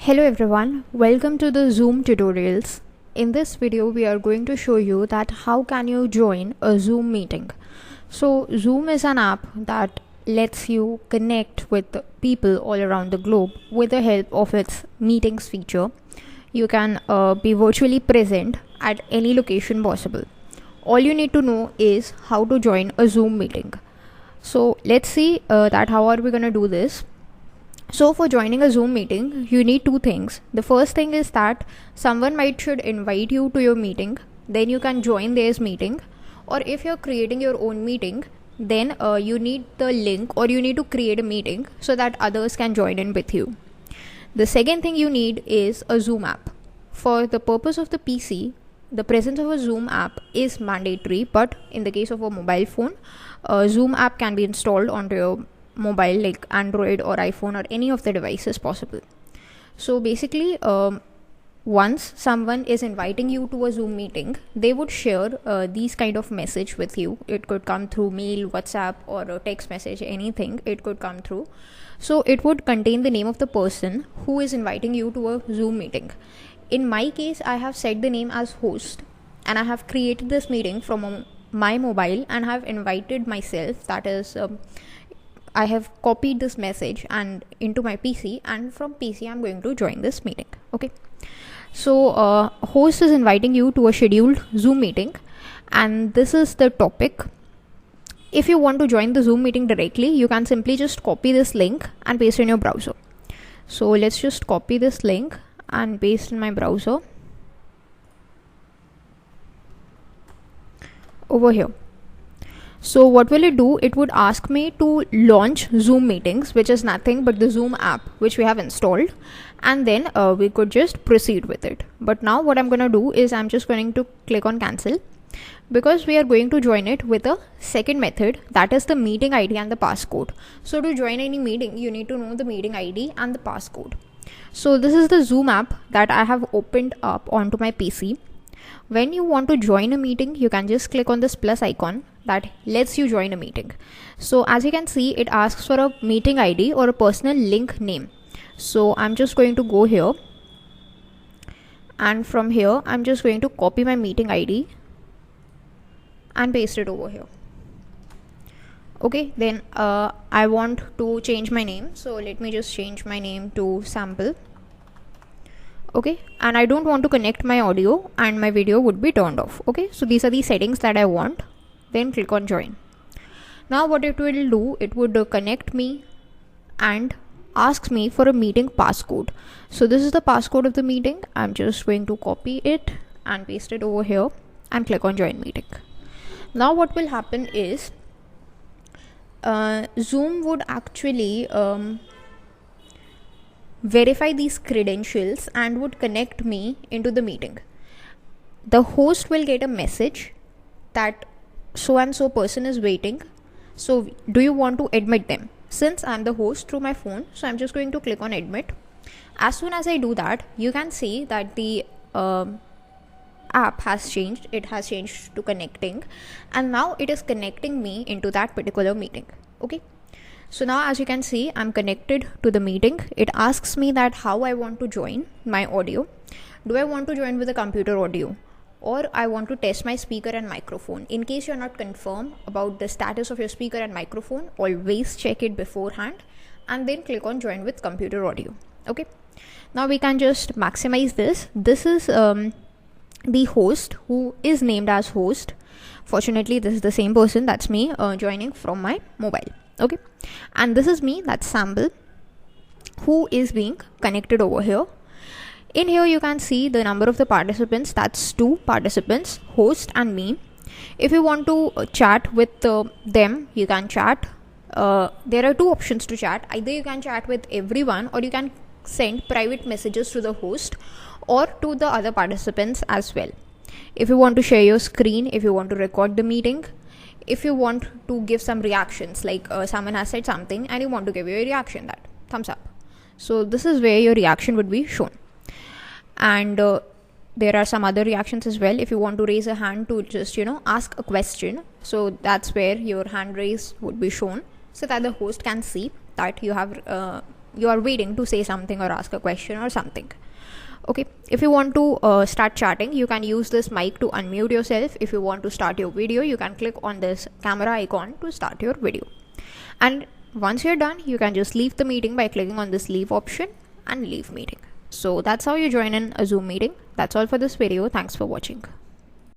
Hello everyone, welcome to the Zoom tutorials. In this video we are going to show you that how can you join a Zoom meeting. So Zoom is an app that lets you connect with people all around the globe with the help of its meetings feature. You can be virtually present at any location possible. All you need to know is how to join a Zoom meeting. So let's see that how are we going to do this. So for joining a Zoom meeting, you need two things. The first thing is that someone should invite you to your meeting, then you can join their meeting. Or if you're creating your own meeting, then you need the link or you need to create a meeting so that others can join in with you. The second thing you need is a Zoom app. For the purpose of the PC, the presence of a Zoom app is mandatory, but in the case of a mobile phone, a Zoom app can be installed onto your mobile like Android or iPhone or any of the devices possible. So basically once someone is inviting you to a Zoom meeting, they would share these kind of message with you. It could come through mail, WhatsApp or a text message, anything it could come through. So it would contain the name of the person who is inviting you to a Zoom meeting. In my case, I have set the name as host and I have created this meeting from my mobile and have invited myself, that is I have copied this message and into my PC, and from PC I'm going to join this meeting. Okay, so host is inviting you to a scheduled Zoom meeting and this is the topic. If you want to join the Zoom meeting directly, you can simply just copy this link and paste in your browser. So let's just copy this link and paste in my browser over here. So what will it do? It would ask me to launch Zoom meetings, which is nothing but the Zoom app which we have installed, and then we could just proceed with it. But now what I'm going to do is I'm just going to click on cancel, because we are going to join it with a second method, that is the meeting ID and the passcode. So to join any meeting, you need to know the meeting ID and the passcode. So this is the Zoom app that I have opened up onto my PC. When you want to join a meeting, you can just click on this plus icon that lets you join a meeting. So as you can see, it asks for a meeting ID or a personal link name. So I'm just going to go here, and from here I'm just going to copy my meeting ID and paste it over here. Okay, then I want to change my name, so let me just change my name to Sample. Okay, and I don't want to connect my audio and my video would be turned off. Okay, so these are the settings that I want. Then click on join. Now what it will do, it would connect me and asks me for a meeting passcode. So this is the passcode of the meeting. I'm just going to copy it and paste it over here and click on join meeting. Now what will happen is Zoom would actually verify these credentials and would connect me into the meeting. The host will get a message that so and so person is waiting, so do you want to admit them? Since I'm the host through my phone, so I'm just going to click on admit. As soon as I do that, you can see that the app has changed. It has changed to connecting, and now it is connecting me into that particular meeting. Okay, so now as you can see, I'm connected to the meeting. It asks me that how I want to join my audio. Do I want to join with a computer audio, or I want to test my speaker and microphone? In case you're not confirmed about the status of your speaker and microphone, always check it beforehand and then click on join with computer audio. Okay, now we can just maximize this. This is the host who is named as host. Fortunately, this is the same person, that's me joining from my mobile. Okay, and this is me, that's Sample, who is being connected over here. In here you can see the number of the participants, that's 2 participants, host and me. If you want to chat with them, you can chat. There are 2 options to chat. Either you can chat with everyone, or you can send private messages to the host or to the other participants as well. If you want to share your screen, if you want to record the meeting, if you want to give some reactions, like someone has said something and you want to give your reaction, that thumbs up. So this is where your reaction would be shown. And there are some other reactions as well. If you want to raise a hand to just ask a question, so that's where your hand raise would be shown, so that the host can see that you have you are waiting to say something or ask a question or something. Okay, if you want to start chatting, you can use this mic to unmute yourself. If you want to start your video, you can click on this camera icon to start your video. And once you're done, you can just leave the meeting by clicking on this leave option and leave meeting. So that's how you join in a Zoom meeting. That's all for this video. Thanks for watching.